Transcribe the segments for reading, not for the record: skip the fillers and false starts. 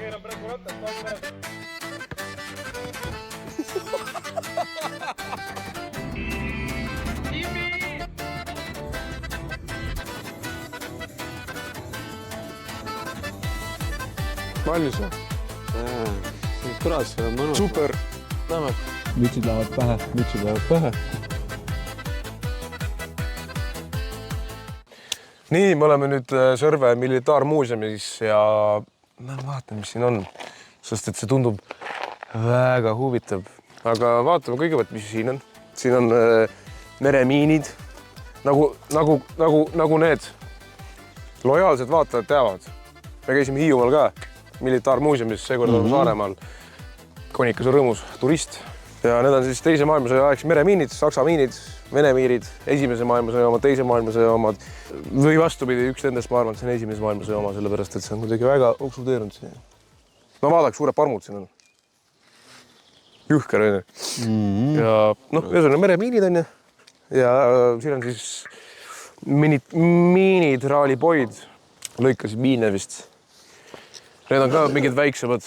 keeran praegu ratast pärast. Valmis või? Kurat, see on mõnus. Super! Lähme. Mütsid lähevad pähe. Nii, me oleme nüüd Sõrve militaarmuuseumis ja vaatame, mis siin on. Sest et see tundub väga huvitav. Aga vaatame kõigepealt, mis siin on. Siin on meremiinid. Nagu need lojaalsed vaatajad teavad. Me käisime Hiiumaal ka militaarmuuseumis, seekord oleme Saaremaal. Konikas on rõõmus turist. Ja need on siis teise maailmasõja aegse meremiinid, saksa miinid, vene miinid, esimese maailmasõja omad, teise maailmasõja omad. Või vastupidi, üks nendest ma arvan, et see on esimese maailmasõja oma, sellepärast, et see on kuidagi väga oksudeerunud siin. No vaadaks, suured parmud siin on. Juhker on. Ja ühesõnaga meremiinid on. Ja siin on siis miinitraalipoid. Lõikasid miine vist. Need on ka mingid väiksemad.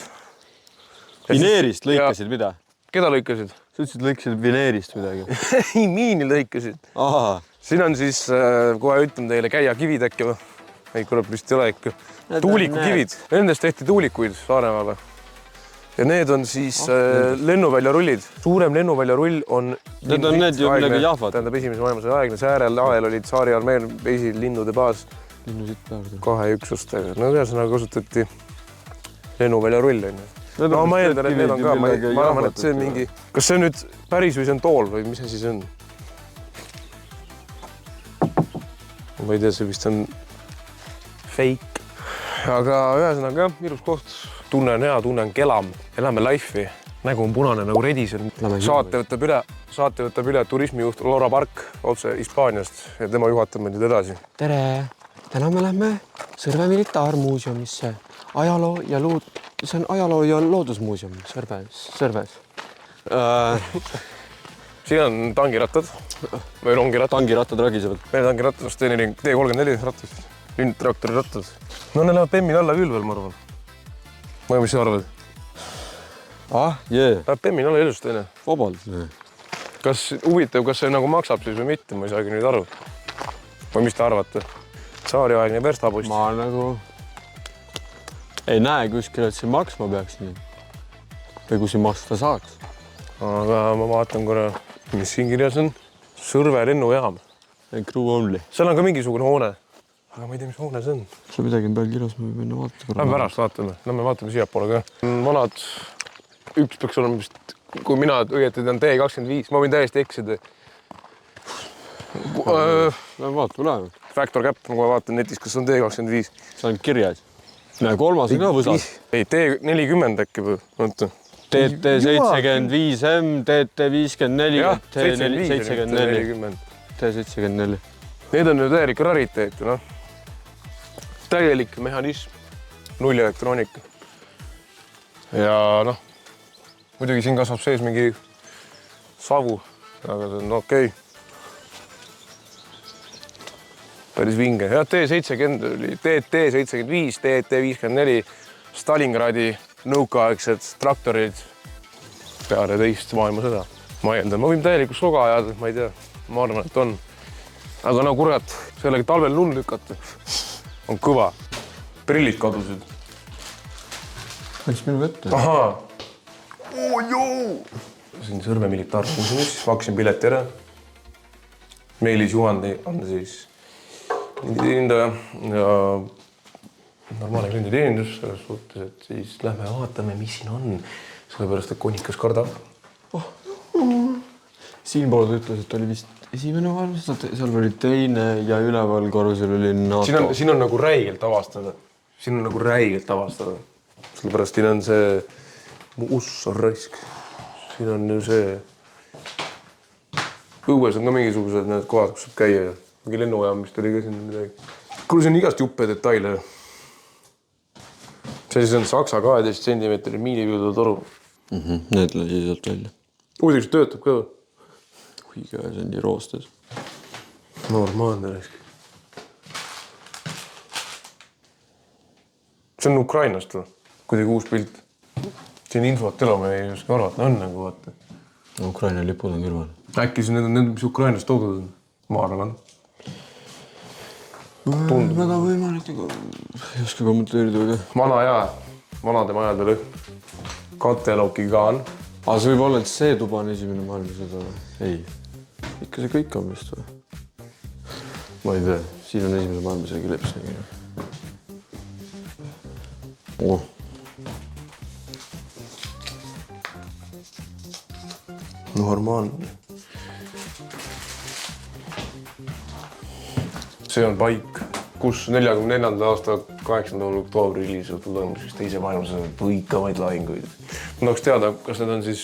Vineerist lõikasid mida? Keda lõikasid? Sa ütlesid, lõikasid vineerist midagi. Ei, miini lõikasid. Aha. Siin on siis, kohe ütlen teile, käia kivid äkki või? Ei, kurat, vist ei ole ikka. Tuulikukivid. Nendest tehti tuulikuid Saaremaale. Ja need on siis lennuvälja rullid. Suurem lennuvälja rull on... Need on need ju midagi jahvad. Tähendab esimese maailmasõja aegne. Säärel lael olid Saari armeel peisi linnude baas. Linnusid päevdel. 2 üksustega. No ühesõnaga kasutati lennuvälja rull. No ma eeldan, et need on ka. Ma arvan, et see on mingi... Kas see on nüüd päris või see on tool või mis asi see on? Ma ei tea, see vist on fake. Aga ühesõnaga ilus koht. Tunnen hea, tunnen kelam. Elame life'i. Nägu on punane nagu redis. Saate võtab üle turismijuht Laura Park otse Hispaaniast ja tema juhatab meid edasi. Tere! Täna me lähme Sõrve militaarmuuseumisse. See on ajaloo ja loodusmuuseum Sõrves. Siin on tangirattad või rongirattad. Tangirattad ragisevad. Meil tangirattad, T34 rattad, traktori rattad. No need lähevad Pemmil alla küll veel, ma arvan. Või mis sa arvad? Läheb Pemmil alla ilusasti, teine. Vabalt. Kas huvitav, kas see nagu maksab siis või mitte, ma ei saagi nüüd aru. Või mis te arvate? Saariaegne verstapost. Ma nagu ei näe kuskil, et see maksma peaks nii. Või kui see maksta saaks. Aga ma vaatan korra, mis siin kirjas on. Sõrve lennujaam. Crew only. Seal on ka mingisugune hoone. Aga ma ei tea, mis hoone see on. See midagi on peal kirjas, me võime vaatama. Lähme pärast vaatame. Lähme vaatame siiapoole ka. Vanad, üks peaks olema vist, kui mina õieti tean T25, ma võin täiesti eksida. Lähme vaatame. Factor Cap, ma vaatan netis, kas on T25. See on kirjas. Näe, kolmas on ka võsas. Ei, T40 äkki või? TT75M, TT54, T74. T74. Need on ju täielik rariteet, noh. Täielik mehhanism, null elektroonika. Ja noh, muidugi siin kasvab sees mingi savu, aga see on okei. Päris vinge. Ja T70 oli TT75, TT54, Stalingradi nõukaaegsed traktorid peale teist maailmasõda. Ma eeldan, ma võin täieliku sloga ajada, ma ei tea, ma arvan, et on. Aga no kurat, sellega talvel lund lükata on kõva. Prillid kadusid. Võiks minu võtta. Ahaa. Siin Sõrve militaarmuuseumis, maksin pileti ära. Meelis Juhandi on siis klienditeenindaja ja normaalne klienditeenindus selles suhtes, et siis lähme vaatame, mis siin on. Sellepärast, et konikas kardab. Siinpool ütles, et oli vist esimene maailmasõda, seal oli teine ja üleval korrusel oli NATO. Siin on nagu räigelt avastada. Sellepärast siin on see ussar raisk. Siin on ju see õues on ka mingisugused need kohad, kus saab käia ja mingi lennujaam, mis tuli ka siin midagi. Kuule, see on igast juppe detaile. See siis on Saksa 12 cm miinipüüdel toru. Need lasi sealt välja. Muidugi see töötab ka. Kuiga see on nii roostes. Normaalne raisk. See on Ukrainast või? kuidagi uus pilt. Siin infot üle ma ei oska arvata, on nagu vaata. Ukraina lipud on kõrval. Äkki see need on need, mis Ukrainast toodud on? Ma arvan. Väga võimalik, aga ei oska kommenteerida väga. Vana jää, vanade majade lõhn. Kateloki ka on. Aga see võib olla, et see tuba on esimene maailmasõda. Ei, ikka see kõik on vist või? Ma ei tea, siin on esimene maailmasõda kleps. Normaalne. See on paik, kus 44. aasta 8. oktoobri hilisõhtul toimus siis teise maailmasõja põikamaid lahinguid. Ma tahaks teada, kas need on siis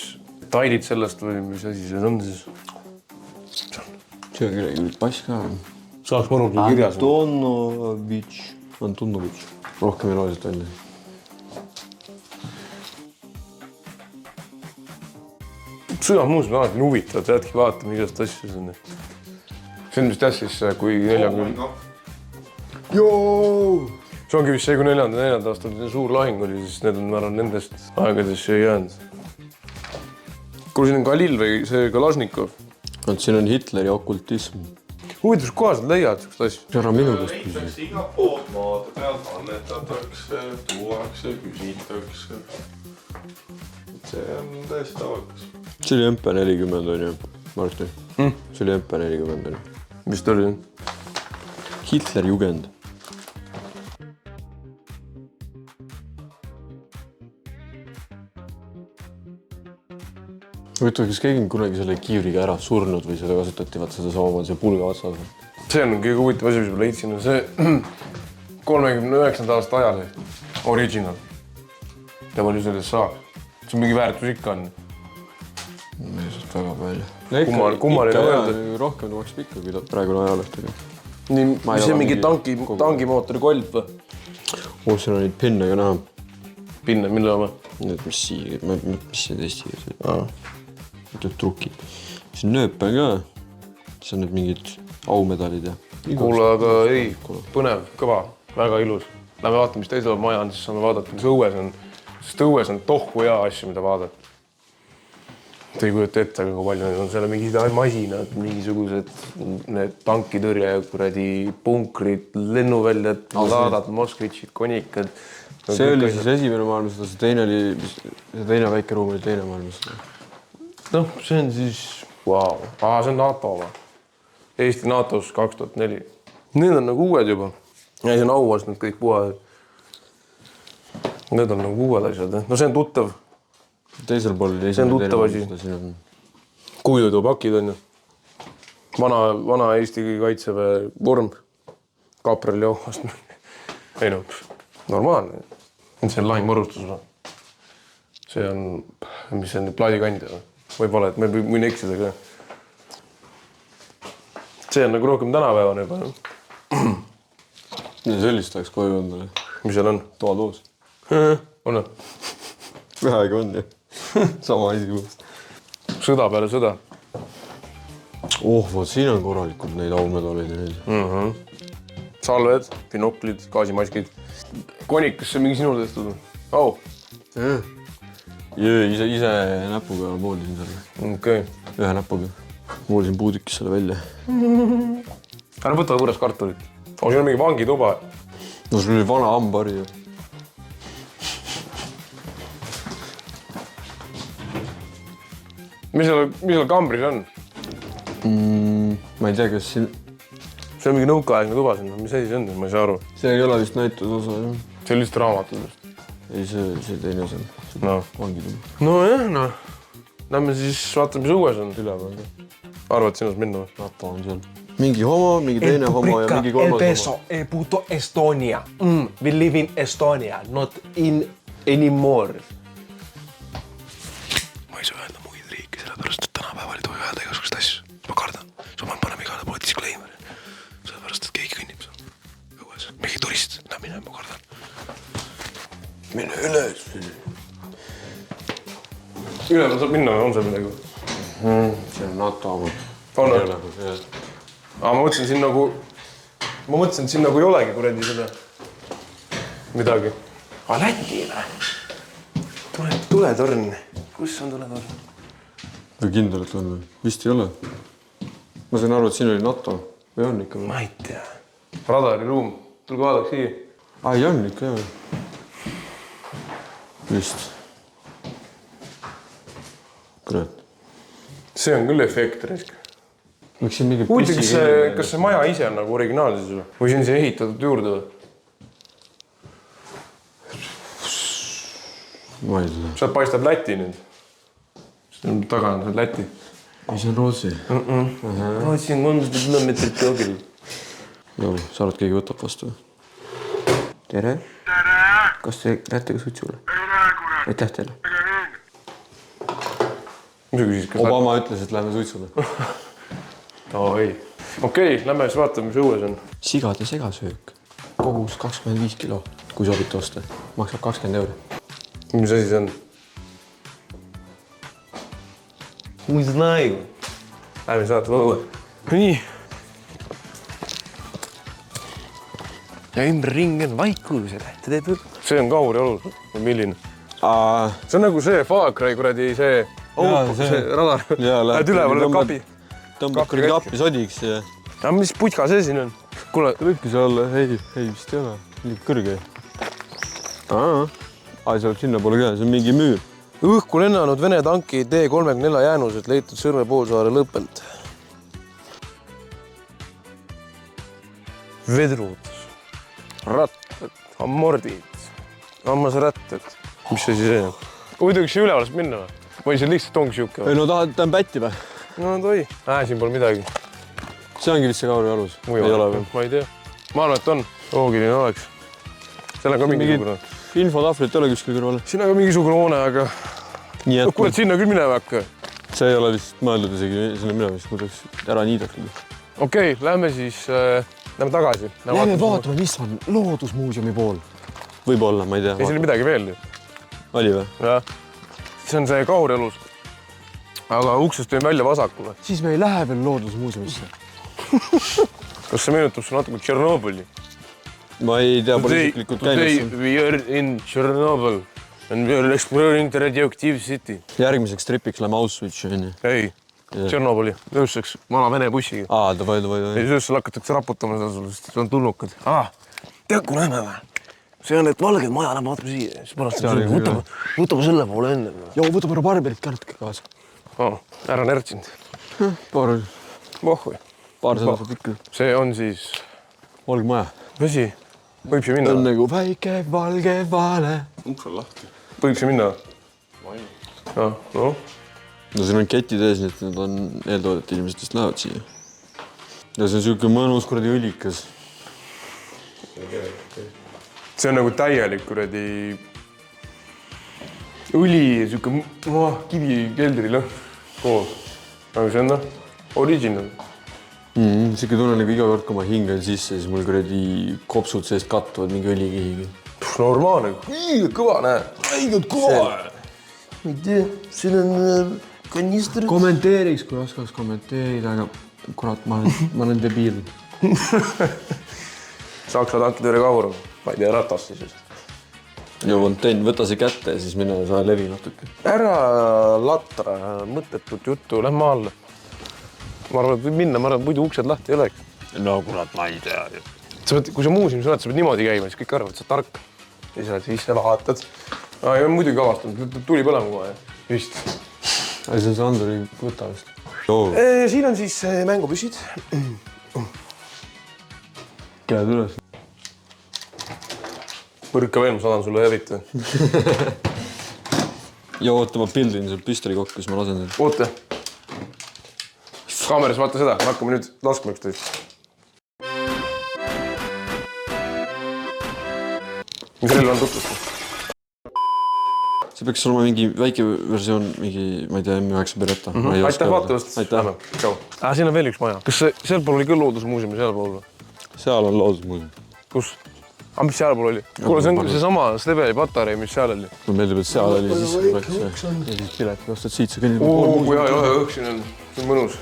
tailid sellest või mis asi see on siis? See on kellegi pass ka. Saaks mõnum siin kirjas. Antonovitš. Rohkem ei loe sealt välja. Sõjamuused on alati huvitavad, jätki vaatame igast asju sinna. See on vist jah siis, kui 40... Joo! See ongi vist see, kui 4. aastal suur lahing oli, siis need on määrad nendest aegadesse ei jäänud. Kuule, siin on Galil või see Kalašnikov. Siin on Hitleri okultism. Huvitav, kohas nad leiavad sellist asju? See ära minu käest küsida. Iga poolt maade pealt annetatakse, tuuakse, küsitakse. See on täiesti tavakas. See oli MP40 on ju, Martin. See oli MP40 on ju. Mis ta oli? Hitlerjugend. Huvitav, kas keegi on kunagi selle kiivriga ära surnud või seda kasutati vaat seda samamoodi see pulga otsas? See on kõige huvitav asi, mis ma leidsin, on see 39. aasta ajaleht, original. Ta oli sellest saaks. See on mingi väärtus ikka on. Meesest väga palju. Kummaline öelda. Rohkem maksab ikka, kui praegune ajalehtega. Nii, mis see mingi tangimootori kolb või? Siin on neid pinne ka näha. Pinne, mille oma? Need, mis need Eesti keeles? Ütleb trukid. Siis on nööpen ka. Siis on need mingid aumedalid ja... Kuule, aga ei, põnev, kõva, väga ilus. Lähme vaatame, mis teisel maja on, siis saame vaadata, mis õues on. Sest õues on tohku hea asju, mida vaadata. Te ei kujuta ette, aga kui palju need on seal mingid masinad, mingisugused need tankitõrje, kuradi punkrid, lennuväljad, laadad, Moskvitšid, konikad. See oli siis esimene maailmasõda, see teine väike ruum oli teine maailmasõda. No, see on siis... Vau. See on NATO oma. Eesti NATOs 2004. Need on nagu uued juba. Ja see on auas, need kõik puhad. Need on nagu uued asjad. No see on tuttav. Teisel pool oli see on tuttav asi. Kuilutööpakid on ju. Vana Eesti kaitseväe vorm. Kaprali ohvast. Ei no, normaalne. See on lahingvarustus. See on, mis see on, plaadikandja. Võib ole, et me võin eksida ka. See on nagu rohkem tänapäevane juba. Ja sellist tahaks koju endale. Mis seal on? Toadoos. On? Vähegi on ju. Sama asi kuulest. Sõda peale sõda. Vot siin on korralikult neid aumedaleid ja neid. Salved, binoklid, gaasimaskid. Konik, kas see mingi sinu tehtud on? Ise näpuga moolisin selle. Okei. Ühe näpuga. Moolisin puudikis selle välja. Ära võta võõras kartulit. Siin on mingi vangituba. No sul oli vana hambari ju. Mis seal kambris on? Ma ei tea, kas siin... See on mingi nõukaaegne tuba sinna. Mis asi see on? Ma ei saa aru. See ei ole vist näitusosa. See on lihtsalt raamatudest. Ei, see teine seal. Vangituba. No jah, noh. Lähme siis vaatame, mis õues on üleval. Arvad sinust minna või? NATO on seal. Mingi homo, mingi teine homo ja mingi kolmas homo. El peso, puto Estonia. We live in Estonia, not in anymore. Ma ei saa öelda muid riike, sellepärast, et tänapäeval ei tohi öelda igasugust asju. Ma kardan. Ma paneme igale poole disclaimer. Sellepärast, et keegi kõnnib seal õues. Mingi turist. Lähe mine, ma kardan. Mine üles. Üleval saab minna või on seal midagi? See on NATO homo. On või? Aga ma mõtlesin siin nagu ei olegi kuredi seda midagi. Läti või? Tuletorn. Kus on tuletorn? või kindel, et on või? Vist ei ole. Ma sain aru, et siin oli NATO või on ikka või? Ma ei tea. Radariruum. Tulge vaadake siia. Ei on ikka jah. Vist. Kurat. See on küll efekt, risk. Miks siin mingi Kas see maja ise on nagu originaalses või see on siia ehitatud juurde või? Ma ei tea. Sealt paistab Läti nüüd. Taga on see Läti. See on Rootsi. Rootsi on 300 kilomeetrit kaugel. No, sa arvad, keegi võtab vastu? tere. Kas te lähete ka suitsule? Aitäh teile. Mis sa küsis? Obama ütles, et lähme suitsule. Ei. Okei, lähme siis vaatame, mis õues on. Sigade segasöök. Kogus 25 kilo, kui soovite osta. Maksab 20 €. Mis asi see on? Mis näib? Lähme siis vaatame õue. Nii. Ja ümberring on vaikus. See on Kauri alus. Milline? See on nagu see Far Cry kuradi see radar. Lähed üleval kapi. Tõmbab kuradi kappi sodiks ja... Mis putka see siin on? Kuule, võibki see olla. Ei, vist ei ole. Liiga kõrge. See tuleb sinna poole ka. See on mingi müür. Õhku lennanud Vene tanki T-34 jäänused leitud Sõrme poolsaare lõppelt. Vedrud, rattad, ammordid, hammasrattad. Mis asi see on? Muidugi see ülevalast minna või? Või see lihtsalt ongi siuke või? No ta on pätti või? No toi. Siin pole midagi. See ongi vist see Kauri alus. Ei ole või? Ma ei tea. Ma arvan, et on. Loogiline oleks. Seal on ka mingisugune. Infotahvlit ei ole kuskil kõrval. Siin on ka mingisugune hoone, aga... Kuule, sinna küll minema hakka. See ei ole lihtsalt mõeldud isegi sinna minema, siis muudaks ära niidaks. Okei, lähme siis... Lähme tagasi. Lähme vaatame, mis on loodusmuuseumi pool. Võib-olla, ma ei tea. Ei, siin oli midagi veel. Oli või? Jah. See on see Kauri alus. Aga uksest tõin välja vasakule. Siis me ei lähe veel loodusmuuseumisse. Kas see meenutab sul natuke Tšernobõli? Ma ei tea, pole isiklikult käinud. Today we are in Chernobyl and we are exploring the radioactive city. Järgmiseks tripiks lähme Auschwitz, on ju? Ei, Tšernobõli. Tööstuseks vana Vene bussiga. Davai. Ja tööstusel hakatakse raputama seda sul, sest see on tulnukad. Tead, kui lähme või? See on, et valged maja, lähme vaatame siia. Siis pärast võtame selle poole enne. Joo, võtame ära barberit ka natuke kaasa. Ära närtsinud. Paar sõnafat ikka. See on siis... Valge maja. Vesi. Võib see minna? On nagu väike valge vale. Uks on lahti. Võib see minna? No siin on ketid ees, nii et need on eeltoodet inimesed, kes lähevad siia. Ja see on siuke mõnus kuradi õlikas. See on nagu täielik kuradi õli ja siuke kivi keldri lõhn koos. Aga see on original. Siuke tunne nagu iga kord, kui ma hingan sisse, siis mul kuradi kopsud seest kattuvad mingi õlikihiga. Normaalne. Kõva, näe. Õigelt kõva. Ma ei tea, siin on kanister. Kommenteeriks, kui oskaks kommenteerida, aga kurat, ma olen debiil. Saksa tankide üle Kaur. Ma ei tea, ratas siis. Ja Fontaine, võta see kätte ja siis mine saa levi natuke. Ära latra, mõttetut juttu, lähme alla. Ma arvan, et võib minna, ma arvan, et muidu uksed lahti ei oleks. No kurat, ma ei tea. Kui sa muuseumis oled, sa pead niimoodi käima, siis kõik arvavad, et sa oled tark. Ja sa oled sisse vaatad. Ei ole muidugi avastanud, tuli põlema kohe. Vist. See on see Andori võta vist. Siin on siis mängupüssid. Käed üles. Põrka veel, ma saadan sulle eriti. Ja oota, ma pildin seal püstoli kokku, siis ma lasen seal. Oota. Kaameras vaata seda, hakkame nüüd laskma üksteist. Mis relv on tutvust? See peaks olema mingi väike versioon, mingi, ma ei tea, M9 Beretta. Aitäh vaatamast. Aitäh. Siin on veel üks maja. Kas seal pool oli küll loodusmuuseumi seal pool? Seal on loodusmuuseum. Kus? Mis seal pool oli? Kuule, see on seesama Stebeli patarei, mis seal oli. Mulle meeldib, et seal oli siis pileti ostad siit, sa kõnnid kui õhk siin on. See on mõnus.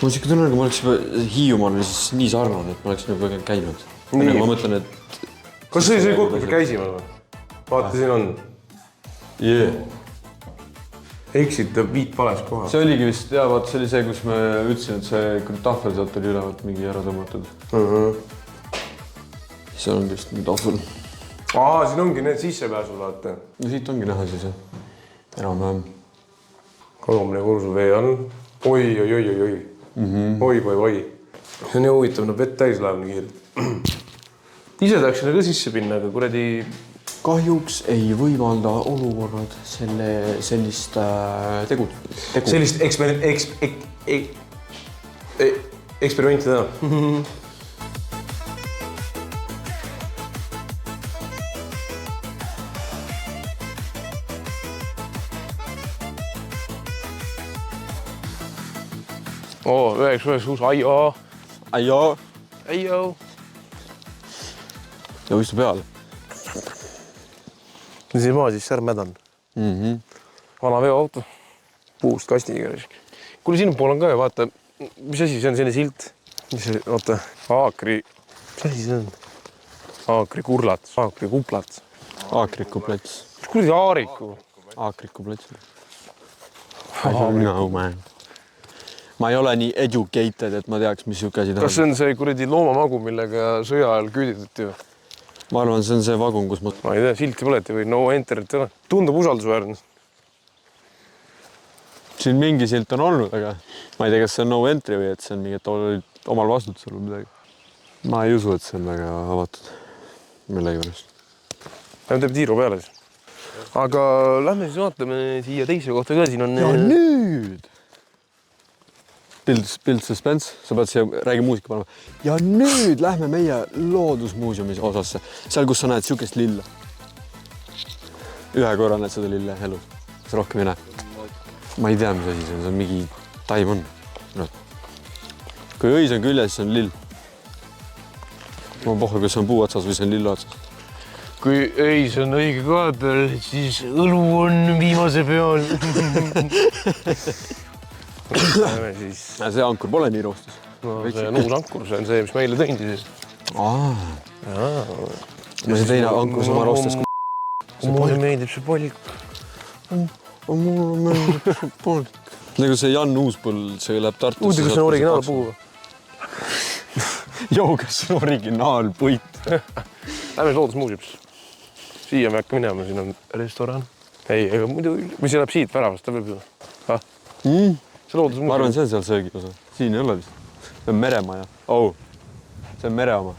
Mul on siuke tunne, kui ma oleks juba Hiiumaal siis nii sarnane, et ma oleks nagu käinud. Ma mõtlen, et kas see see koht, kus me käisime või? Vaata, siin on. Exit viit vales kohas. see oligi vist, jaa, vaata, see oli see, kus me ütlesin, et see tahvel sealt oli ülevalt mingi ära tõmmatud. Seal on vist mingi tahvel. Siin ongi need sissepääsud, vaata. No siit ongi näha siis, jah. Enam-vähem. Kolmne kursu vee all. Oi. Oi. See on nii huvitav, no vett täis läheb nii kiirelt. Ise tahaks sinna ka sisse pinna, aga kuradi... Kahjuks ei võimalda olukorrad sellist tegu. Sellist eksperimenti teha. Üheks uus aio. Ja istu peal. Siin maa siis särmädan. Vana veoauto. Puust kastiga. Kuule, sinu pool on ka ja vaata, mis asi see on, selline silt. Mis see, vaata, Aakri. Mis asi see on? Aakri kurlat, Aakri kuplat. Aakriku plats. Mis kuradi Aariku? Aakriku plats. No man. Ma ei ole nii educated, et ma teaks, mis siuke asi Kas see on see kuradi loomamagu, millega sõja ajal küüditati või? Ma arvan, see on see vagun, kus ma... Ma ei tea, silti põleti või no enterit ei ole. Tundub usaldusväärne. Siin mingi silt on olnud, aga ma ei tea, kas see on no entry või et see on mingi, et olid omal vastutusel või midagi. Ma ei usu, et see on väga avatud. Millegi pärast. Teeb tiiru peale siis. Aga lähme siis vaatame siia teise kohta ka. Siin on... Ja nüüd! Build suspense, sa pead siia räägi muusika panema. Ja nüüd lähme meie loodusmuuseumis osasse. Seal, kus sa näed siukest lilla. Ühe korra näed seda lille elus. See rohkem ei näe. Ma ei tea, mis asi see on mingi taim on. Kui õis on küljes, siis on lill. Ma pohhu, kas see on puu otsas või see on lilla otsas. Kui õis on õige koha peal, siis õlu on viimase peal. See ankur pole nii roostus. No, see on uus ankur, see on see, mis meile tõindi siis. No see teine ankur sama roostus. Mulle meeldib see polk. Mulle meeldib see polk. Nagu see Jan Uuspõld, see läheb Tartusse. Uudi, kas see on originaalpuu? Joo, kas see on originaalpuit? Lähme loodusmuuseumisse. Siia me hakka minema, siin on restoran. Ei, ega muidu, või see läheb siit väravast, ta võib ju. Ma arvan, see on seal söögi osa. Siin ei ole vist. See on meremaja. See on mere oma.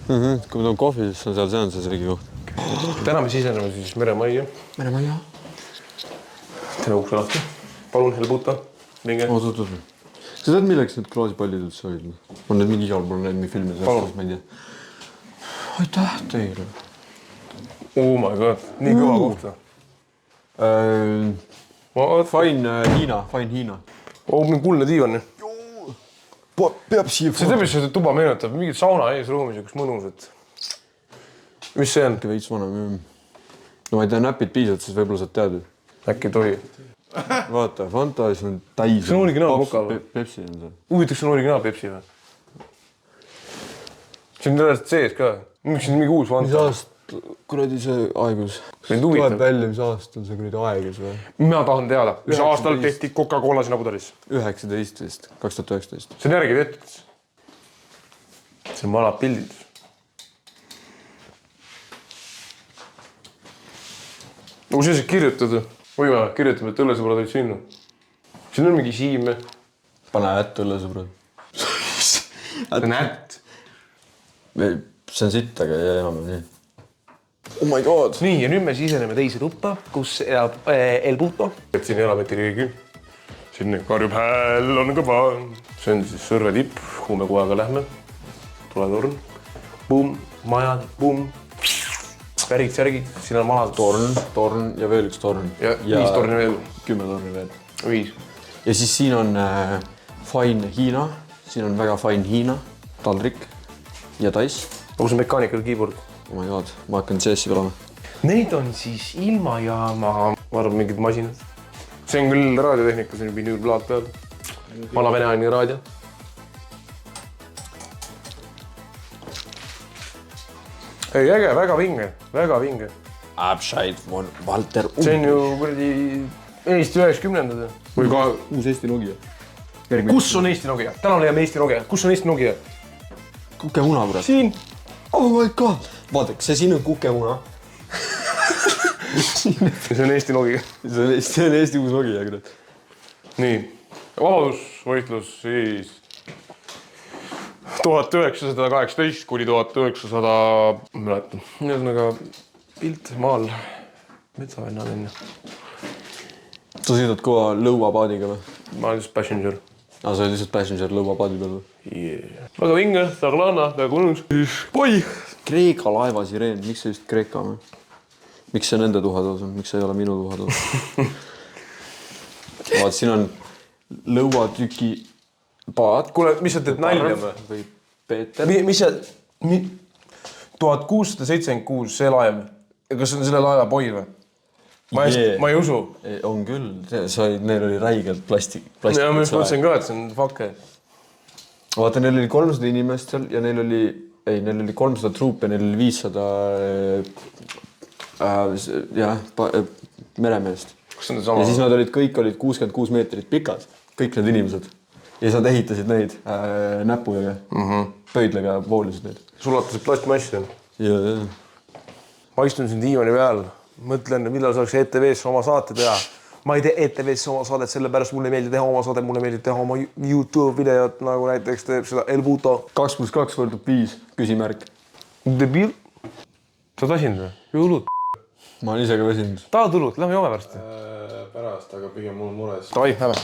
Kui ma toon kohvi, siis on seal, see on see söögi koht. Täna me siseneme siis meremajja. Meremajja. Teeme ukse lahti. Palun, helbuta. Minge. Oot. Sa tead, milleks need klaasipallid üldse olid? On need mingi igal pool need mingi filmid, ma ei tea. Aitäh teile. Oh my god, nii kõva kohta. Fine Hiina. Mingi kuldne diivan. Peab siia... See teeb, mis see tuba meenutab. Mingid sauna ees ruumis, üks mõnus, et... Mis see on? Veits vana. No ma ei tea, näpid piisavad, siis võib-olla saad teada. Äkki tohi. Vaata, Fantas on täis. See on originaal moka või? Pepsi on see. Huvitaks on originaal Pepsi või? See on tõesti sees ka. Miks on mingi uus Fanta? Mis aast... Kuradi see aegus. Tuleb välja, mis aastal see kuradi aegus või? Mina tahan teada. Mis aastal tehti Coca-Cola sinna pudelis? 19 vist, 2019. See on järgi tehtud. See on vanad pildid. Kui sa kirjutad, võime kirjutame, et õllesõbrad olid sünnu. Siin on mingi siime. Pane ätt õllesõbrad. See on ätt. See on sitt, aga ei enam nii. Oh my god! Nii, ja nüüd me siseneme teise tuppa, kus elab El Puto. Et siin ei elab mitte keegi. Siin karjub hääl, on kõva. See on siis Sõrve tipp, kuhu me kohaga lähme. Tuletorn. Bum, majad, bum. Värgid, särgid, siin on malad. Torn ja veel üks torn. Ja 5 torni veel. 10 torni veel. 5. Ja siis siin on fine Hiina. Siin on väga fine Hiina. Taldrik ja tais. Kus on mechanical keyboard? Oh my god, ma hakkan CS-i pelama. Neid on siis ilmajaama, ma arvan, mingid masinad. See on küll raadiotehnika, see on vinüülplaat peal. Vana veneaine raadio. ei, äge, väga vinge, väga vinge. Abscheid von Walter See on ju kuradi Eesti 90-ndad. Või ka uus Eesti Nokia. kus on Eesti Nokia? Täna leiame Eesti Nokia. Kus on Eesti Nokia? Kukemuna, kurat. Siin. Oh my god. Vaadake, see siin on kukemuna. See on Eesti Nokia. See on Eesti uus Nokia, kurat. Nii, vabadusvõitlus siis 1918 kuni 1900, mäletan. Ühesõnaga pilt maal, metsavenna minna. Sa sõidad kõva lõuapaadiga või? Ma olen lihtsalt passenger. Sa oled lihtsalt passenger lõuapaadi peal või? Yeah. Väga vinge, Taglana, väga kunnus. Poi! Kreeka laevasireen, miks see just Kreeka või? Miks see nende tuhatoos on? Miks see ei ole minu tuhatoos? Vaat, siin on lõuatüki paat. Kuule, mis sa teed nalja või? Või Peeter. Mis sa... 1676 see laev. Kas see on selle laeva poi või? Ma ei usu. On küll. Neil oli räigelt plastik. Ja ma just mõtlesin ka, et see on fakke. Vaata, neil oli 300 inimest seal ja neil oli 300 truupi ja neil oli 500 meremeest. Ja siis nad kõik olid 66 meetrit pikad, kõik need inimesed. Ja siis nad ehitasid neid näpuga, pöidlega voolisid neid. Sulatasid plastmassi. Ja. Ma istun siin diivani peal, mõtlen, millal saaks ETV-sse oma saate teha. Ma ei tee ETV-sse oma saadet, sellepärast mulle meeldib teha oma saade, mulle meeldib teha oma YouTube videot, nagu näiteks teeb seda El Puto. 2 + 2 = 5, küsimärk. Debil? Sa tasinud või? Jõulud. Ma olen ise ka väsinud. Tahad õlut? Lähme joome pärast. Pärast, aga pigem mul mures. Davai, lähme.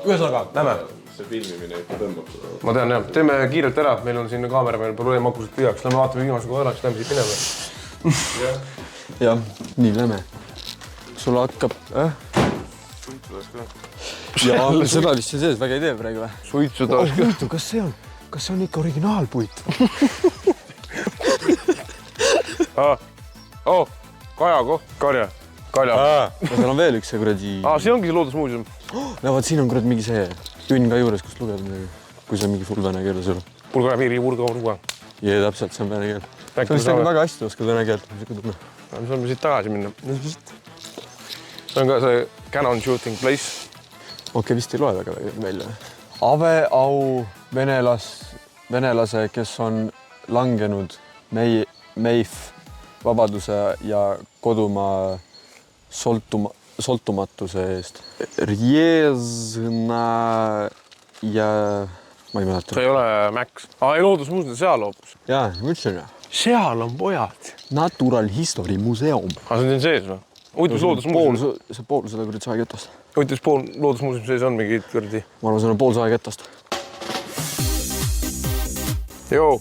Ühesõnaga, lähme. See filmimine ikka tõmbab seda. Ma tean jah. Teeme kiirelt ära, meil on siin kaamera, meil probleem akused tühjaks. Lähme vaatame viimase kohe ära, siis lähme siit minema. Jah, nii lähme. Sul hakkab... Ja seda vist see sees väga ei tee praegu või? Suitsu taas ka. Puitu, kas see on ikka originaalpuit? Kaja koht. Karja. Seal on veel üks see kuradi... See ongi see loodusmuuseum. Vaat siin on kurad mingi see tünn ka juures, kus lugeda midagi. Kui see on mingi full vene keel seal. Purga piiri, purga. Jee, täpselt, see on vene keel. Sa vist väga hästi oskad vene keelt. Me saame siit tagasi minna. See on ka see Canon shooting place. Okei, vist ei loe väga välja. Aveau venelase, kes on langenud meif vabaduse ja kodumaa soltumatuse eest. Riesna ja... Ma ei mäleta. See ei ole Max. Ei, loodusmuuseum seal hoopis. Jaa, ma ütlesin. Seal on pojad. Natural History Museum. See on sees või? Uitus loodusmuuseum. See pool seda kuradi saeketast. Uitus pool loodusmuuseum sees on mingi kuradi. Ma arvan, see on pool saeketast. Joo.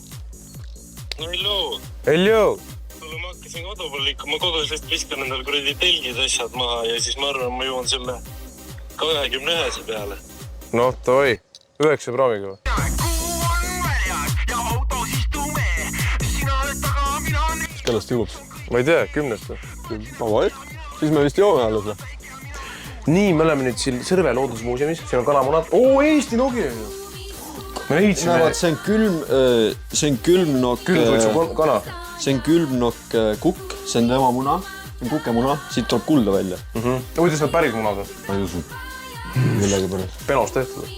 Hello. Ma hakkasin kodu pool liikuma, kodus lihtsalt viskan endal kuradi telgid asjad maha ja siis ma arvan, ma jõuan selle 21 peale. No, toi. 9 prooviga või? Mis kellast jõuab? Ma ei tea, 10-st või? Avai. Siis me vist joome alles või? Nii, me oleme nüüd siin Sõrve loodusmuuseumis. Siin on kanamunad. Eesti Nokia. Me leidsime... Näevad, see on külmnokk... Külmvõitsu kana. See on külmnokk kukk, see on tema muna. See on kukemuna, siit tuleb kulda välja. Kuidas need päris munad on? Ma ei usu. Millegi pärast. Penost tehtud.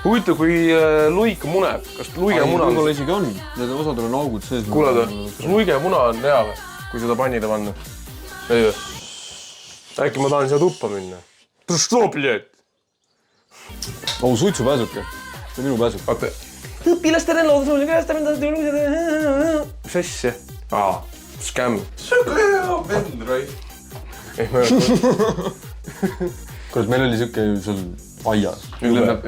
Huvitav, kui luik muneb. Kas luige muna on... Võib-olla isegi on. Need osadel on augud sees. Kuuled, kas luige muna on hea või? Kui seda pannile panna? Ei või? Äkki ma tahan siia tuppa minna. Что, блядь? Suitsu pääsuke. See on minu pääsuk. Vaata. Õpilastele loodusmuuseumi käest. Mis asja? Skämm. Sööga hea vend, Rai. Ei, ma ei ole. Kurat, meil oli siuke sul aias. Lendab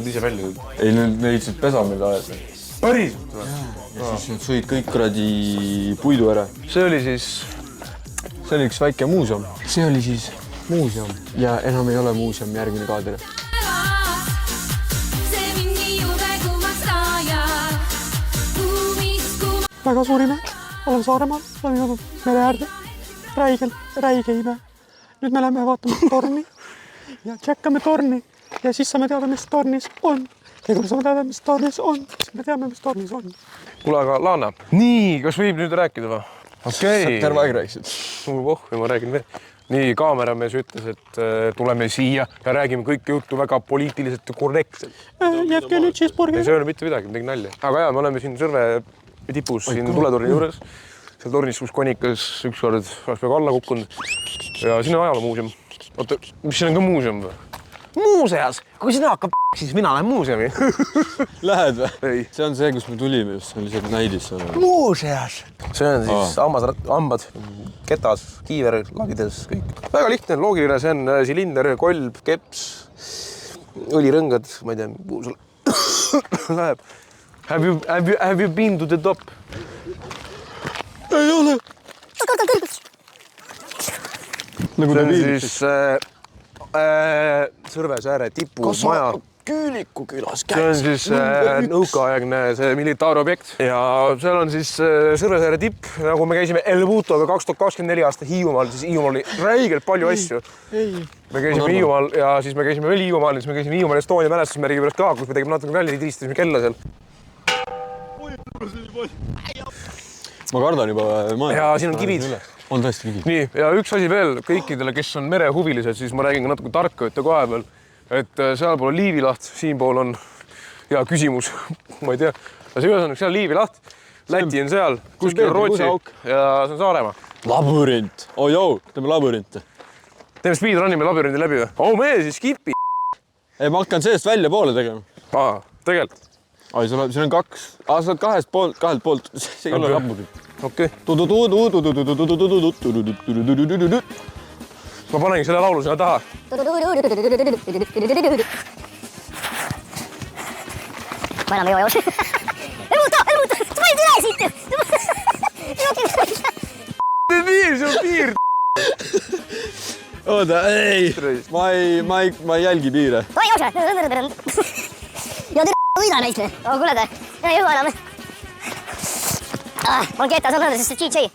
ise välja. Ei, need leidsid pesa meil ajas. Päriselt või? Ja siis nad sõid kõik kuradi puidu ära. See oli siis... See oli üks väike muuseum. See oli siis muuseum. Ja enam ei ole muuseum, järgmine kaader. Väga suur ime. Olen Saaremaal, olen jõudnud mere äärde. Räige ime. Nüüd me lähme vaatame torni ja tšekkame torni ja siis saame teada, mis tornis on. ja kui me teame, mis tarvis on, siis me teame, mis tarvis on. Kuule, aga Laana. Nii, kas võib nüüd rääkida või? Okei. terve aeg rääkisid. Ma räägin veel. Nii, kaameramees ütles, et tuleme siia ja räägime kõike juttu väga poliitiliselt ja korrektselt. Jätke nüüd cheeseburger. Ei söönud mitte midagi, midagi nalja. Aga jah, me oleme siin Sõrve tipus, siin tuletorni juures. Seal tornis, kus Konikas ükskord oleks peaaegu alla kukkunud. Ja siin on ajaloomuuseum. Oota, mis siin on ka muuseum või? Muuseas, kui sina hakkab siis mina lähen muuseumi. Lähed või? Ei. See on see, kus me tulime just, see on lihtsalt näidis. Muuseas. See on siis hambad, ketas, kiiver, lagides, kõik. Väga lihtne, loogiline, see on silinder, kolb, keps, õlirõngad, ma ei tea, kuhu sul läheb. Have you been to the top? Ei ole. Nagu see on siis Sõrvesääre tipu maja. Küüliku külas See on siis nõukaaegne see militaarobjekt ja seal on siis Sõrvesääre tipp, nagu me käisime Elvutoga 2024 aasta Hiiumaal, siis Hiiumaal oli räigelt palju asju. Me käisime Hiiumaal ja siis me käisime veel Hiiumaal ja siis me käisime Hiiumaal Estonia mälestusmärgi pärast ka, kus me tegime natuke välja, tiristasime kella seal. Ma kardan juba maja. Ja siin on kivid. On tõesti kivid. Nii, ja üks asi veel kõikidele, kes on merehuvilised, siis ma räägin ka natuke tarka ütte kohe peal, et sealpool on Liivilaht, siinpool on hea küsimus, ma ei tea. Ja see on seal Liivilaht, Läti on seal, kuskil on Rootsi ja see on Saaremaa. Labürint. Oh joo, teeme labyrinti. Teeme speedrunime labürindi läbi või? Oh, me siis skipi. Ei, ma hakkan seest välja poole tegema. Tegelikult. Ai, siin on kaks. Sa oled kahelt poolt. See ei ole labürint. Okei. Ma panengi selle laulu sinna taha. Ma enam ei jõua. Elmuta! Sa panid üle siit! See on piir! Oota, ei! Ma ei jälgi piire. Vai osa! Ja võida neist või? Kuule ta, ei jõua enam. Ma olen keetas, on sest DJ.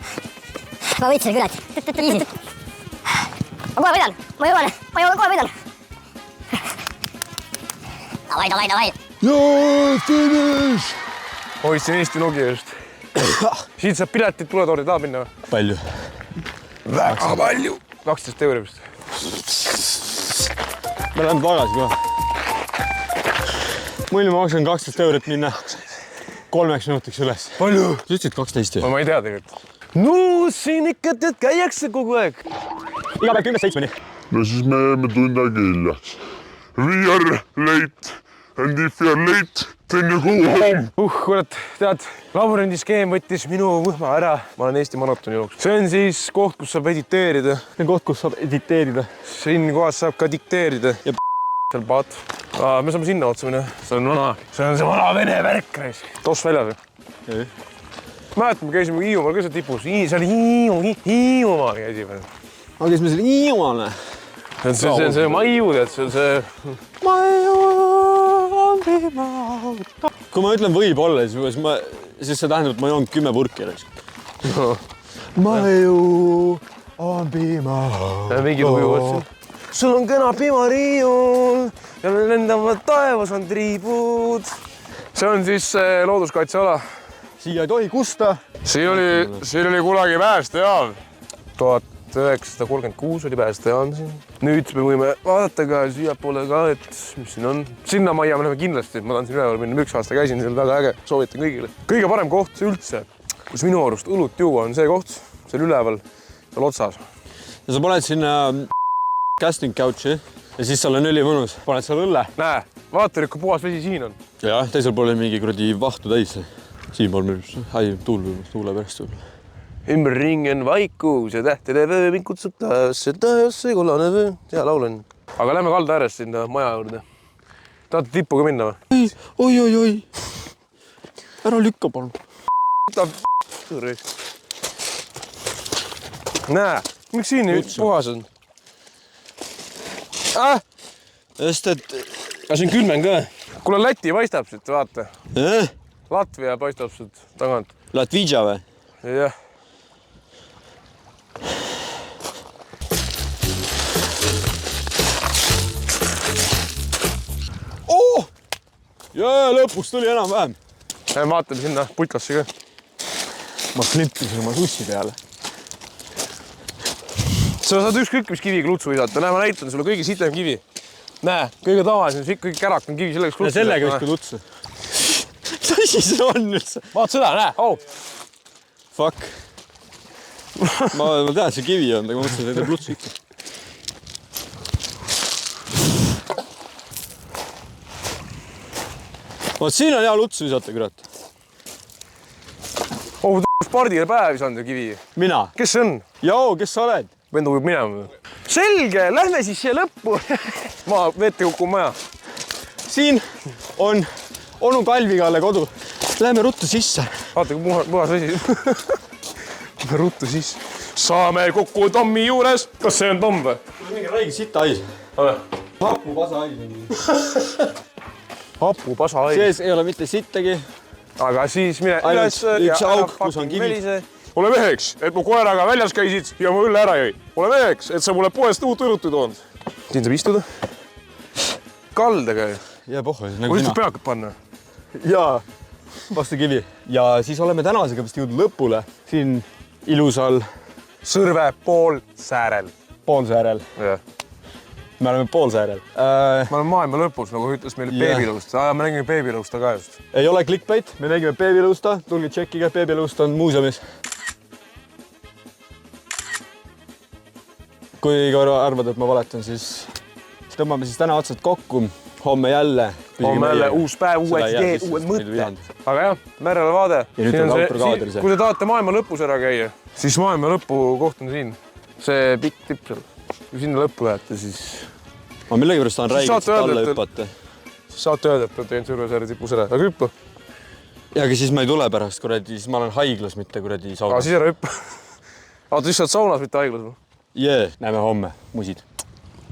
Ma võitsin kület. Easy. Ma kohe võidan. Ma jõuan kohe võidan. Davai. Joo, finish! Hoidsin Eesti Nokia just. Siit saab piletit tuletordi taha minna või? Palju. Väga palju. 12 € vist. Me läheme tagasi kohe. Muidu ma maksan 12 € minna 3 minutiks üles. Palju? Sa ütlesid 12 ju? Ma ei tea tegelikult. No siin ikka tead käiakse kogu aeg. Iga päev 10-7-ni. No siis me jääme tund aega hiljaks. We are late and if you are late, then you go home. Kurat, tead, labürindiskeem võttis minu mõhma ära. Ma olen Eesti maratoni jooks. See on siis koht, kus saab editeerida. See on koht, kus saab editeerida. Siin kohas saab ka dikteerida. Ja seal paat. Me saame sinna otsa minna. See on see vana vene värk. Toss väljas või? Mäletame, käisime Hiiumaal ka seal tipus. See oli Hiiumaal käisime. Aga kes me selle Hiiumaale? See on see maiu, tead, see on see... Maiu on piimauta. Kui ma ütlen võib-olla, siis see tähendab, et ma joon 10 purki. Maiu on piimauta. Mingi tuju otsin. Sul on kena piimariiul ja me lendavad taevas on triibud. See on siis looduskaitseala. Siia ei tohi kusta. Siin oli kunagi päästejaam. 1936 oli päästejaam siin. Nüüd me võime vaadata ka siia poole ka, et mis siin on. Sinna majja me läheme kindlasti. Ma tahan siin üleval minna. 1 aasta käisin seal väga äge. Soovitan kõigile. Kõige parem koht üldse, kus minu arust õlut juua on see koht. See on üleval seal otsas. Ja sa paned sinna casting couch'i ja siis seal on ülimõnus. Paned seal õlle. Näe, vaata nüüd, kui puhas vesi siin on. Ja, teisel pool on mingi kuradi vahtu täis. Siin pool meil tuule pärast võib. Ümberringen vaikus ja tähtede vöö mind kutsub tasse, kollane vöö. Hea laul on. Aga lähme kalda äärest sinna maja juurde. Tahate tippu ka minna või? Oi. Ära lükka palun. Näe, miks siin puhas on? Sest et... Aga siin külmen ka. Kuule, Läti paistab siit, vaata. Eh? Latvia paistab siit tagant. Latvija või? Jah. jaa, lõpus tuli enam-vähem. Vaatame sinna putlasse ka. Ma klippisin oma sussi peale. Sa saad ükskõik, mis kiviga lutsu visata. Näe, ma näitan sulle kõige sitem kivi. Näe, kõige tavalisem, kõige kärak on kivi, sellega ja sellega viskad lutsu. Mis asi see on üldse? Vaat seda, näe, au! Fuck. Ma tean, see kivi on, aga ma mõtlesin, et teeb lutsu ikka. Vaat siin on hea lutsu visata, kurat. Oh, spordile päev visanud ju kivi. Mina. Kes see on? Joo, kes sa oled? Vendu võib minema. Selge, lähme siis siia lõppu. Ma vette kukun maja. Siin on onu Kalvikalle kodu. Lähme ruttu sisse. Vaata, kui puhas vesi. Lähme ruttu sisse. Saame kokku Tommi juures. Kas see on Tom või? Mingi räigi sita hais. Hapu pasa hais. Hapu pasa hais. Sees ei ole mitte sittagi. Aga siis mine üles üks auk, kus on kivi. Ole meheks, et mu koeraga väljas käisid ja mu õlle ära jõi. Ole meheks, et sa mulle poest uut õlutu toonud. Siin saab istuda. Kaldega ju. Ja pohhu. Kui siis peakad panna? Jaa, vastu kivi. Ja siis oleme tänasega vist jõudnud lõpule. Siin ilusal Sõrve poolsäärel. Poolsäärel. Me oleme poolsäärel. Ma olen maailma lõpus, nagu ütles meile Beebilõusta. Me nägime Beebilõusta ka just. Ei ole clickbait, me nägime Beebilõusta. Tulge tšekkiga, Beebilõusta on muuseumis. Kui arvad, et ma valetan, siis tõmbame siis täna otsad kokku. Homme jälle. Homme jälle uus päev, uued ideed, uued mõtted. Aga jah, merele vaade. Kui te tahate maailma lõpus ära käia, siis maailma lõpu koht on siin. See pikk tipp seal. Kui sinna lõppu lähete, siis... Ma millegipärast saan räigelt siit alla hüppata. Siis saate öelda, et te olete Sõrvesaare tipus ära. Aga hüppa. Ja aga siis ma ei tule pärast, kuradi, siis ma olen haiglas, mitte kuradi saunas. Aga siis ära hüppa. Aga siis saad saunas, mitte haiglas. Jee, näeme homme, musid.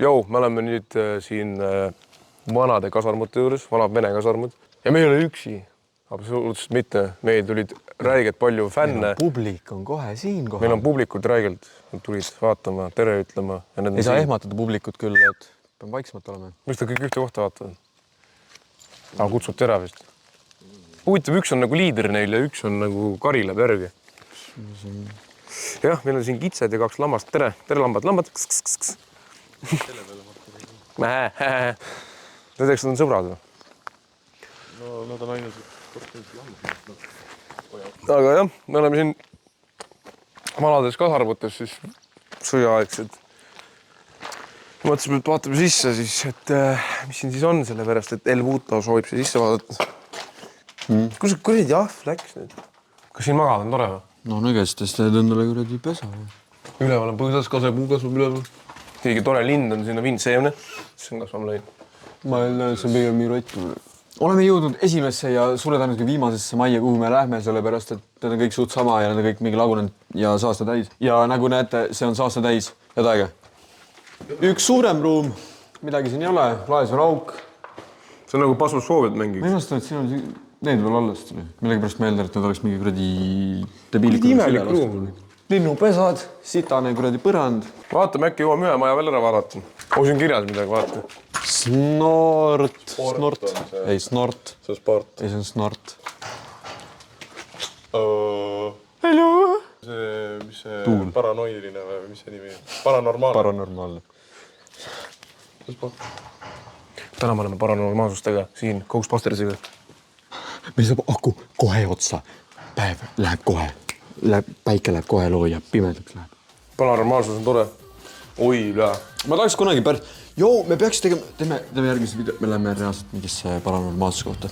Jou, me oleme nüüd siin vanade kasarmute juures, vanad Vene kasarmud. Ja me ei ole üksi. Absoluutselt mitte. Meil tulid räigelt palju fänne. Publik on kohe siin kohe. Meil on publikud räigelt. Nad tulid vaatama, tere ütlema. Ei saa ehmatada publikut küll, et peame vaiksemalt olema. Miks ta kõik ühte kohta vaatavad? Aga kutsud tere vist. Huvitav, üks on nagu liider neil ja üks on nagu kari läheb järgi. Jah, meil on siin kitsed ja 2 lammast. Tere, lambad, lambad. Need eks nad on sõbrad või? No nad on ainult aga jah, me oleme siin vanades kasarmutes siis sõjaaegsed. Mõtlesime, et vaatame sisse siis, et mis siin siis on selle pärast, et El Vuto soovib siia sisse vaadata. Kus kuradi ahv läks nüüd? Kas siin magada on tore või? No nõgestes teed endale kuradi pesa. Üleval on põõsas, kasepuu kasvab üleval. Keegi tore lind on, siin on vindseemne. See on kasvama läinud. Ma ei näe, see on pigem nii rottu. Oleme jõudnud esimesse ja suure tõenäoliselt viimasesse majja, kuhu me lähme, sellepärast, et need on kõik suht sama ja need on kõik mingi lagunenud ja saasta täis. Ja nagu näete, see on saasta täis. Head aega. Üks suurem ruum, midagi siin ei ole, laes on auk. See on nagu pasvosfoobiat mängiks. Ma imestan, et siin on need veel alles. Millegi pärast meeldan, et need oleks mingi kuradi debiilikud. Imelik ruum. Linnupesad, sitane kuradi põrand. Vaatame, äkki jõuame ühe maja veel ära vaadata. Siin kirjas midagi, vaata. Snort. Ei, snort. See on sport. Ei, see on snort. Hello! Mis see paranoiline või mis see nimi on? Paranormaalne. Paranormaalne. Täna me oleme paranormaalsustega siin Ghostbustersiga. Meil saab aku kohe otsa. Päev läheb kohe. Päike läheb kohe loo ja pimedaks läheb. Paranormaalsus on tore. Oi, üle. Ma tahaks kunagi pärast... Joo, me peaks tegema... Teeme järgmise video. Me läheme reaalselt mingisse paranormaalsuse kohta.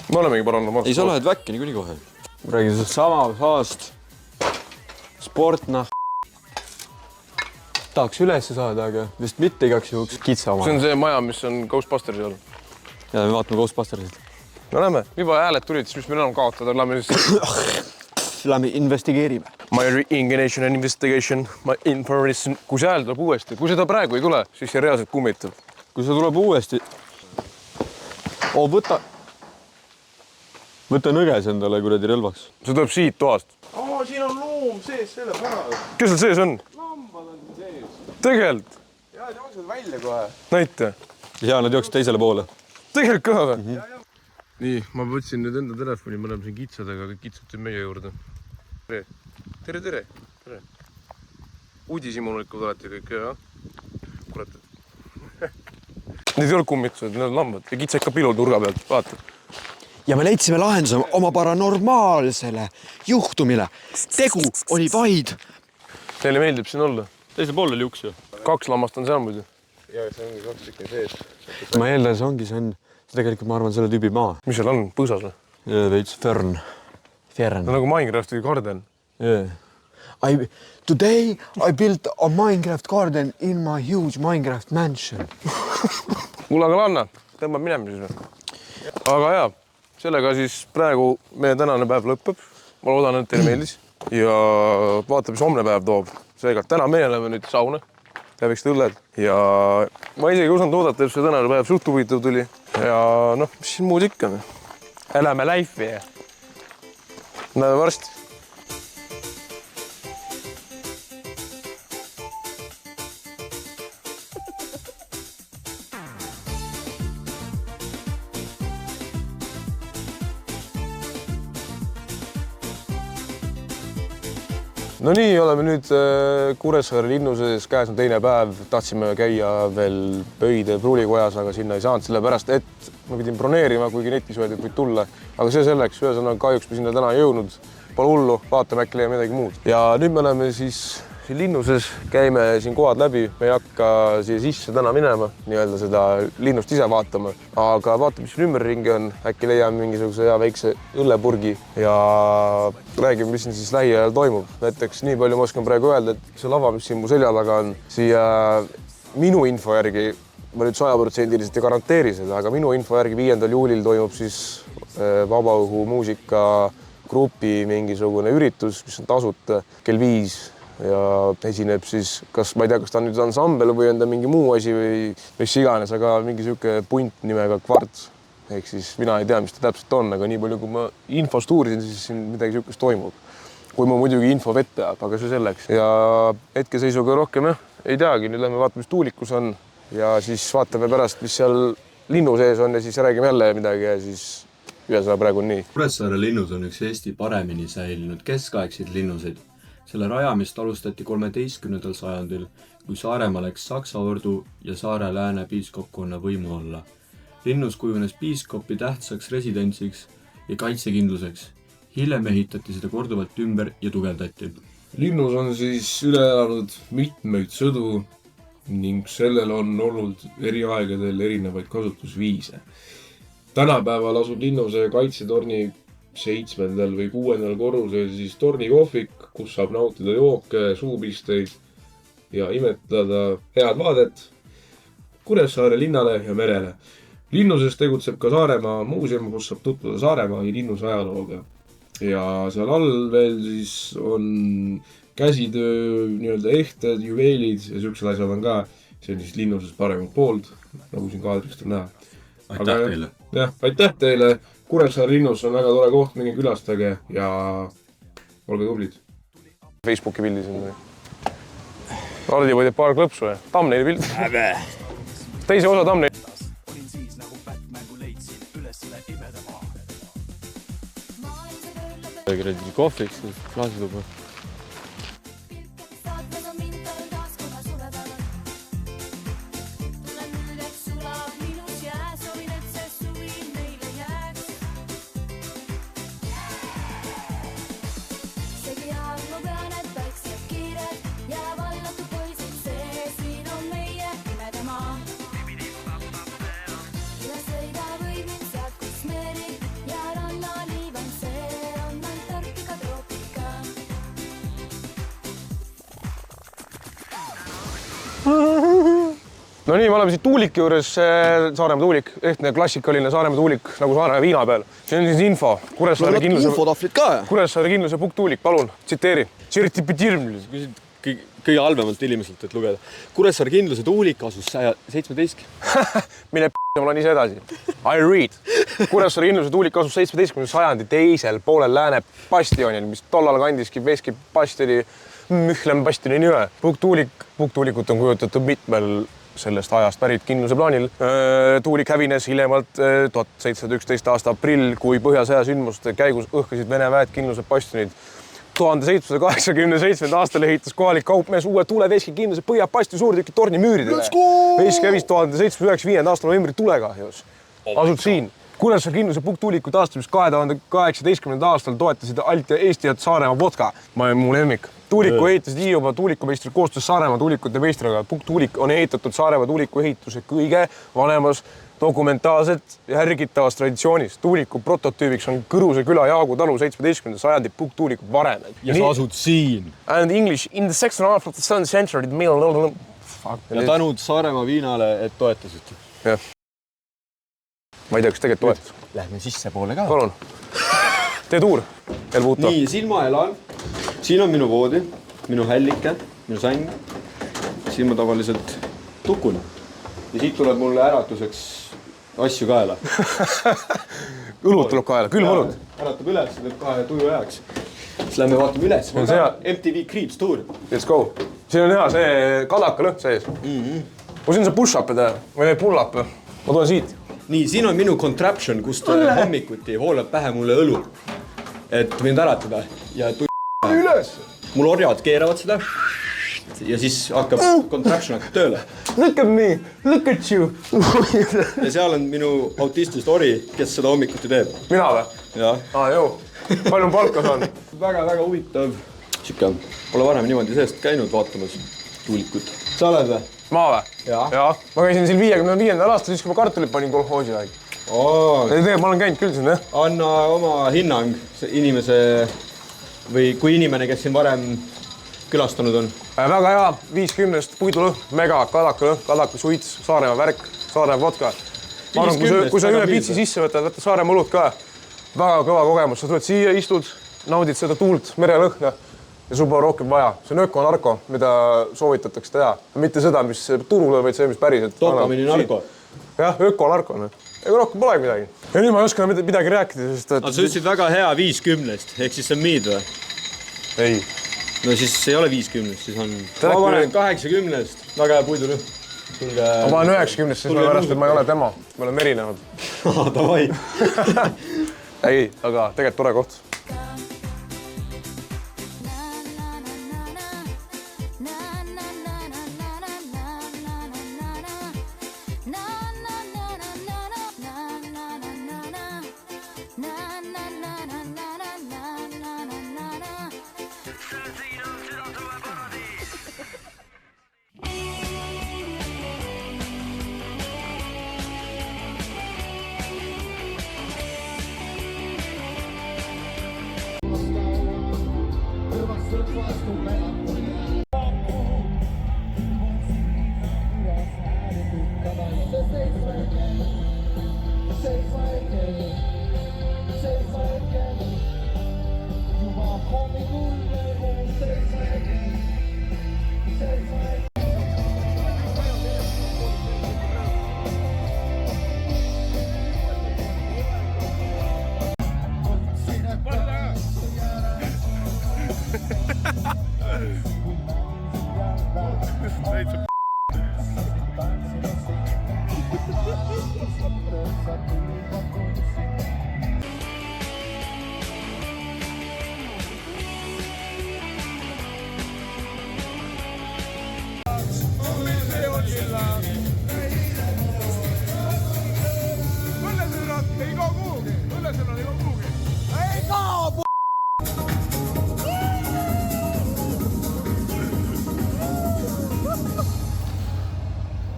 Me olemegi paranormaalsus. Ei, sa lähed väkke niikuinii kohe. Räägin sellest sama saast. Sportna. Tahaks ülesse saada, aga vist mitte igaks juhuks kitsa oma. See on see maja, mis on Ghostbustersi all. Ja me vaatame Ghostbustersit. No näeme, juba hääled tulid, siis mis meil enam kaotada. Lähme investigeerime. My reincarnation and investigation, my information. Kui see hääl tuleb uuesti, kui seda praegu ei tule, siis see reaalselt kummitab. Kui see tuleb uuesti... Võta nõges endale kuradi relvaks. See tuleb siit toast. Siin on loom sees selle pärast. Kes seal sees on? Lambad on sees. Tegelikult? Jaa, jooksid välja kohe. Näite. Ja nad jooksid teisele poole. tegelikult ka või? Nii, ma võtsin nüüd enda telefoni, me oleme siin kitsadega, kõik kitsad siin meie juurde. Tere. Uudishimulikud olete kõik, jah? Kurat. Need ei ole kummitused, need on lambad ja kitsa ikka pilul turga pealt, vaata. Ja me leidsime lahenduse oma paranormaalsele juhtumile. Tegu oli vaid. Teile meeldib siin olla? Teisel pool oli uks ju. 2 lammast on seal muidu. Ja see ongi 2 tükki sees. Ma eeldan, see ongi, see on tegelikult, ma arvan, selle tüübi maa. Mis seal on? Põõsas või? Veits Fern. Nagu Minecrafti garden. Today I built a Minecraft garden in my huge Minecraft mansion. Kuule, aga Lanna, tõmbab minema siis või? Aga jaa, sellega siis praegu meie tänane päev lõpeb. Ma loodan, et teile meeldis. Ja vaata, mis homne päev toob. Seega, täna meie oleme nüüd sauna. Läbiksid õlled. Ja ma isegi osanud oodata, et see tänane päev suht huvitav tuli. Ja noh, mis siin muud ikka? Elame life'i ja näeme varsti. No nii, oleme nüüd Kuressaare linnuses, käes on teine päev. Tahtsime käia veel Pöide pruulikojas, aga sinna ei saanud, sellepärast et ma pidin broneerima, kuigi netis öeldi, et võid tulla. Aga see selleks, ühesõnaga kahjuks me sinna täna ei jõudnud. Pole hullu, vaatame äkki leiame midagi muud. Ja nüüd me oleme siis siin linnuses, käime siin kohad läbi. Me ei hakka siia sisse täna minema, nii-öelda seda linnust ise vaatama. Aga vaatame, mis siin ümberringi on. Äkki leiame mingisuguse hea väikse õllepurgi ja räägime, mis siin siis lähiajal toimub. Näiteks nii palju ma oskan praegu öelda, et see lava, mis siin mu selja taga on, siia minu info järgi, ma nüüd 100% ei garanteeri seda, aga minu info järgi 5. juulil toimub siis vabaõhu muusikagrupi mingisugune üritus, mis on tasuta kell 5 ja esineb siis, kas ma ei tea, kas ta on nüüd ansambel või on ta mingi muu asi või mis iganes, aga mingi sihuke punt nimega Kvarts. Ehk siis mina ei tea, mis ta täpselt on, aga nii palju, kui ma infost uurisin, siis siin midagi sihukest toimub. Kui ma muidugi info vett peab, aga see selleks. Ja hetkeseisuga rohkem ei teagi, nüüd lähme vaatame, mis tuulikus on ja siis vaatame pärast, mis seal linnu sees on ja siis räägime jälle midagi ja siis ühesõnaga praegu on nii. Kuressaare linnus on üks Eesti paremini säilinud keskaegseid linnuseid. Selle rajamist alustati 13. sajandil, kui Saaremaa läks Saksa ordu ja Saare lääne piiskopkonna võimu alla. Linnus kujunes piiskopi tähtsaks residentsiks ja kaitsekindluseks. Hiljem ehitati seda korduvalt ümber ja tugevdati. Linnus on siis üle elanud mitmeid sõdu ning sellel on olnud eri aegadel erinevaid kasutusviise. Tänapäeval asub linnuse kaitsetorni 7. või 6. korrusel siis tornikohvik, kus saab nautida jooke, suupisteid ja imetleda head vaadet Kuressaare linnale ja merele. Linnuses tegutseb ka Saaremaa muuseum, kus saab tutvuda Saaremaa ja linnuse ajalooga. Ja seal all veel siis on käsitöö, nii-öelda ehted, juveelid ja siuksed asjad on ka. See on siis linnuses paremalt poolt, nagu siin kaadrist on näha. Aitäh teile! Jah, aitäh teile! Kuressaare linnus on väga tore koht, minge külastage ja olge tublid. Facebooki pildis on või? Ardi võidab paar klõpsu ja thumbnaili pild. Teise osa thumbnaili. Olin siis nagu Batman, kui leidsin üles selle imedemaa. Kuradi kohviks, klaasituba. No nii, me oleme siit tuuliki juures, Saaremaa tuulik, ehtne klassikaline Saaremaa tuulik, nagu Saaremaa viina peal. See on siis info. Kuressaare kindluse pukktuulik, palun, tsiteeri. Kõige halvemalt inimeselt, et lugeda. Kuressaare kindluse tuulik asus 17. Mille ma olen ise edasi. I read. Kuressaare kindluse tuulik asus 17. sajandi teisel poolel lääne bastionil, mis tollal kandiski Veski bastioni, Mühlem bastioni nime. Pukktuulikut on kujutatud mitmel sellest ajast pärit kindluse plaanil. Tuulik hävines hiljemalt 1711 aasta aprill, kui Põhjasõja sündmuste käigus õhkasid Vene väed kindluse bastionid. 1787. aastal ehitas kohalik kaupmees uue tuleveski kindluse Põhjapasti suurtüki torni müüridele. Vesk hävis 1795. aasta novembri tulekahjus. Asud siin. Kuressaare kindluse pukktuuliku taastamist 2018. aastal toetasid Alt ja Eesti ja Saaremaa Vodka. Mu lemmik. Tuuliku ehitasid Hiiumaa tuulikumeistrid koostöös Saaremaa tuulikute meistriga. Pukktuulik on ehitatud Saaremaa tuuliku ehituse kõige vanemas dokumentaalselt järgitavas traditsioonis. Tuuliku prototüübiks on Kõruse küla Jaagu talu 17. sajandi pukktuuliku varem. Ja sa asud siin. And English in the second half of the 7th century. Ja tänud Saaremaa viinale, et toetasid. Jah. Ma ei tea, kas tegelikult toetas. Lähme sisse poole ka. Palun. Tee tuur. Nii, siin ma elan. Siin on minu voodi, minu hällike, minu säng. Siin ma tavaliselt tukun. Ja siit tuleb mulle äratuseks asju kaela. Õlut tuleb kaela, külm õlut. Äratab üles, teeb kahe tuju ajaks. Siis lähme vaatame üles. MTV Creeps tuur. Let's go. Siin on hea see kadaka lõht sees. Mu siin on see push-up või pull-up. Ma tulen siit. Nii, siin on minu contraption, kust hommikuti voolab pähe mulle õlu. Et võin äratada. Ja üles. Mul orjad keeravad seda. Ja siis hakkab contraption hakkab tööle. Look at me, look at you. Ja seal on minu autistist ori, kes seda hommikuti teeb. Mina või? Jah. Joo. Palju on palka saan? Väga huvitav. Sikke, pole varem niimoodi seest käinud vaatamas tuulikut. Sa oled või? Ma või? Jaa. Ma käisin siin 55. aastal, siis kui ma kartulit panin kolhoosi aeg. Ma olen käinud küll siin, jah? Anna oma hinnang inimese või kui inimene, kes siin varem külastanud on. Väga hea, 50 puidulõhn, mega, kadaka suits, Saaremaa värk, Saaremaa vodka. Ma arvan, kui sa ühe pitsi sisse võtad, võtta Saaremaa õlut ka. Väga kõva kogemus, sa tuled siia, istud, naudid seda tuult, merelõhna ja sul pole rohkem vaja. See on ökonarko, mida soovitatakse teha. Mitte seda, mis turule, vaid see, mis päriselt. Dopamini narko. Jah, ökonarko. Ega rohkem polegi midagi. Ja nüüd ma ei oska midagi rääkida, sest... Sa ütlesid väga hea 50, ehk siis see on miid või? Ei. No siis ei ole 50, siis on... Ma panen 80, väga hea puidulõhn. Ma panen 90, siis ma pärast, et ma ei ole tema. Me oleme erinevad. Davai. Ei, aga tegelikult tore koht.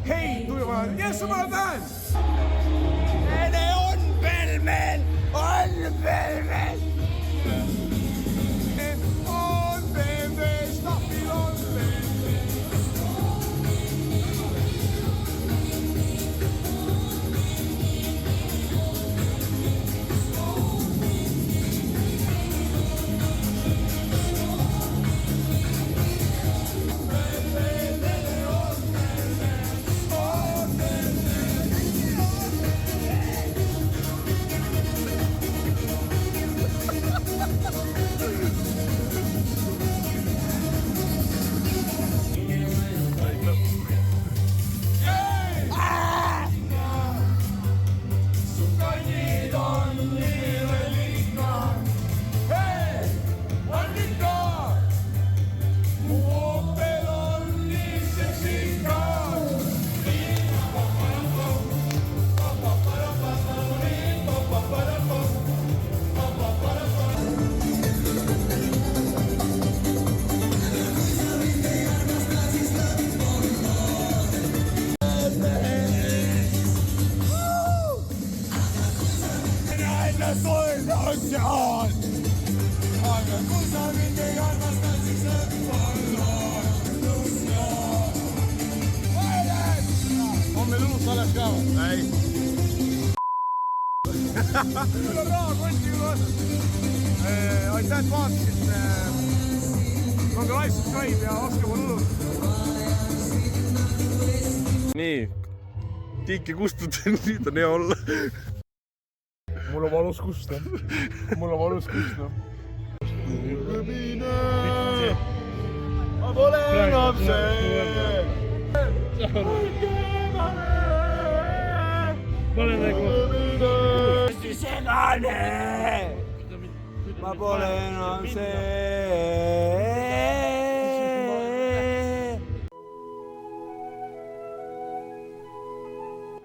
Hey, do you want to get some of that? ennast hoida otsad. Aga kui sa mind ei armasta, siis on meil uus alles ka või? Ei. Meil on raha kotti ju vastas. Aitäh, et vaatasid. Olge vaikselt käib ja oske mul ulus. Nii, tiiki kustutan, nüüd on hea olla. Mul on valus kusta. Mul on valus kusta. Ma pole enam see. Pane nagu. Hästi segane. Ma pole enam see.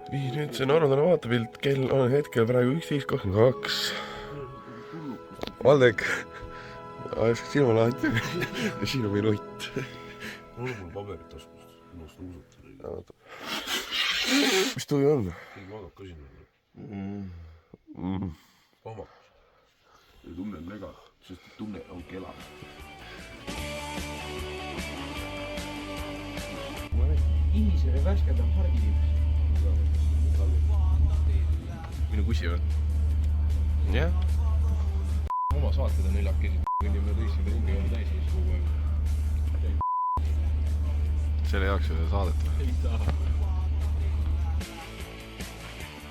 Nii, nüüd see Narvana vaatepilt, kell on hetkel praegu 11.22. Valdek, ajaskaks silma lahti ja siin on meil Ott. Mul on paberit taskust, ennast uusut. Mis tuju on? Keegi vaadab ka sinna. Pahmakas. Ei tunne nega, sest tunne on kelad. Ihisere värskendab hargiliivis. Minu kussi või? Jah. Oma saated on neljakesi. Kõnnime teisele ringi ei ole täis kogu aeg. Selle jaoks seda saadet või? Ei taha.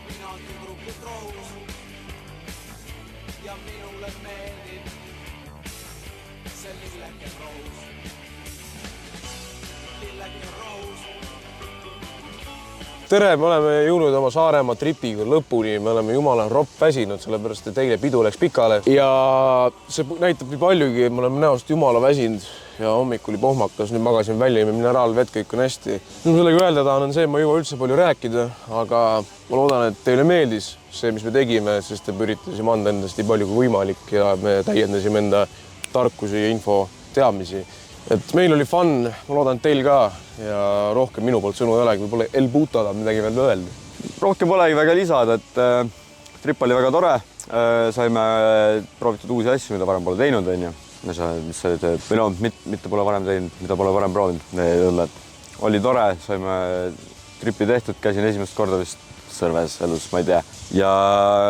Mina on tüdrukut roos ja minule meeldib see lilleke roos. Lilleke roos. Tere, me oleme jõudnud oma Saaremaa tripiga lõpuni, me oleme jumala ropp väsinud, sellepärast et eile pidu läks pikale ja see näitab nii paljugi, et me oleme näost jumala väsinud ja hommik oli pohmakas, nüüd magasin välja, mineraalvett, kõik on hästi. Nüüd sellega öelda tahan on see, et ma ei jõua üldse palju rääkida, aga ma loodan, et teile meeldis see, mis me tegime, sest me üritasime anda endast nii palju kui võimalik ja me täiendasime enda tarkusi ja info teadmisi. Et meil oli fun, ma loodan, et teil ka ja rohkem minu poolt sõnu ei olegi, võib-olla El Puto tahab midagi veel öelda. Rohkem polegi väga lisada, et trip oli väga tore. Saime proovitud uusi asju, mida varem pole teinud, on ju. Mis see teeb, või no, mitte pole varem teinud, mida pole varem proovinud. Oli tore, saime tripi tehtud, käisin esimest korda vist Sõrves elus, ma ei tea. Ja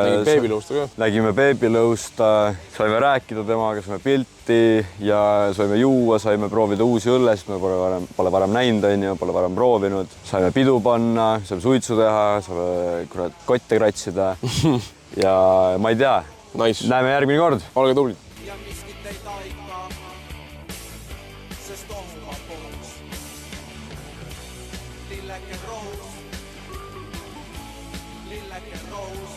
Nägime Beebilõusta ka. Nägime Beebilõusta, saime rääkida temaga, saime pilti ja saime juua, saime proovida uusi õllest, me pole varem näinud, on ju, pole varem proovinud. Saime pidu panna, saime suitsu teha, saime kotte kratsida ja ma ei tea. Nice. Näeme järgmine kord. Olge tublid. Ja miskit ei taika, sest ohuma poos. Lilleke roos. Lilleke roos.